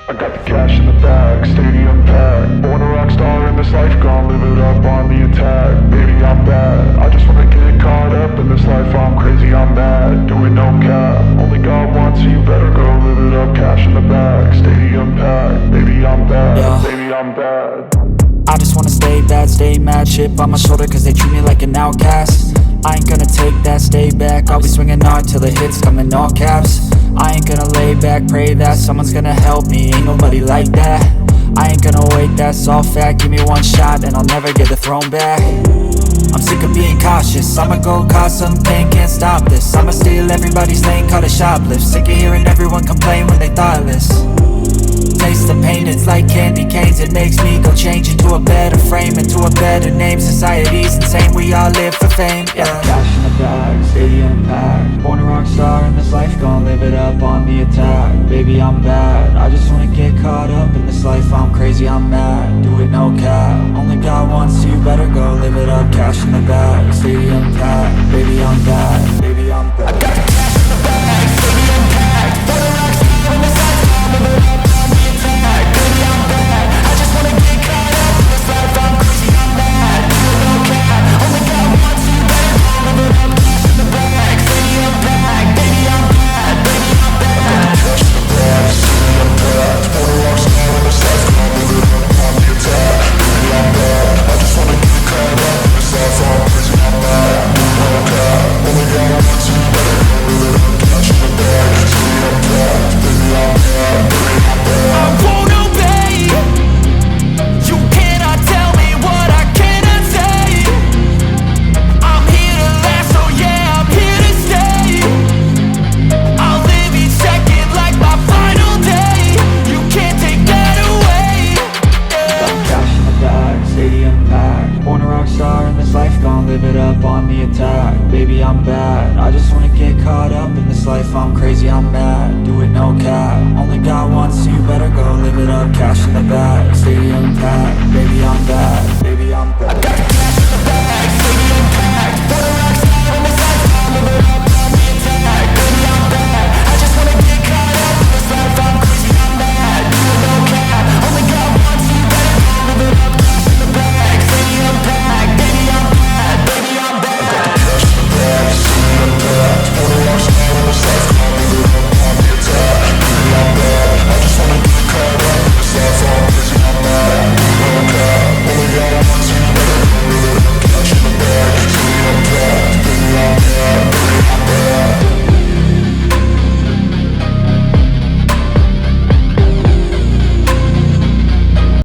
I got the cash in the bag, stadium packed. Born a rock star in this life, gon' live it up on the attack. Baby, I'm bad, I just wanna get caught up in this life. I'm crazy, I'm mad, doing no cap. Only God wants, so you better go live it up. Cash in the bag, stadium packed. Baby, I'm bad, Yeah. baby, I'm bad. I just wanna stay bad, stay mad. Chip on my shoulder cause they treat me like an outcast. I ain't gonna take that, stay back. I'll be swinging hard till the hits come in all caps. I ain't gonna lay back, pray that someone's gonna help me. Ain't nobody like that. I ain't gonna wait, that's all fact. Give me one shot and I'll never get the throne back. I'm sick of being cautious, I'ma go cause some pain, can't stop this. I'ma steal everybody's lane, call it shoplift. Sick of hearing everyone complain when they thoughtless. Taste the pain, it's like candy canes. It makes me go change into a better frame, into a better name. Society's insane, we all live for fame, yeah. Cash in the bag, stadium packed. Born a rock star in this life, gon' live it up on the attack. Baby, I'm bad, I just wanna get caught up in this life. I'm crazy, I'm mad, do it no cap. Only God wants, so you better go live it up. Cash in the bag, stadium packed. Baby, I'm bad, baby, I'm bad. I got the cash in the bag, stadium packed. Born a rock star in this life, gon' live it up on the attack. Baby, I'm bad, I just wanna get caught up in this life. I'm crazy, I'm mad, do it no cap. Only God wants, so you better go live it up. Cash in the bag, stadium packed. Baby, I'm bad, baby, I'm bad. Cash in the bag, stadium packed. Born a rock star in this life, gon' live it up on the attack. Baby, I'm bad, I just wanna get caught up in this life. I'm crazy, I'm mad, do it no cap. Only God wants, so you better go live it up. Cash in the bag, stadium packed. Baby, I'm bad, baby, I'm bad. I won't obey. You cannot tell me what I cannot say. I'm here to last, so yeah, I'm here to stay. I'll live each second like my final day. You can't take that away, yeah. Cash in the bag, stadium packed. Born a rock star in this life, gon' live it up on the attack. Baby, I'm bad, I just wanna get caught up in this life. I'm crazy, I'm mad, do it no cap. Only God wants, so you better go live it up. Cash in the bag, stadium packed. Baby, I'm bad, baby, I'm bad.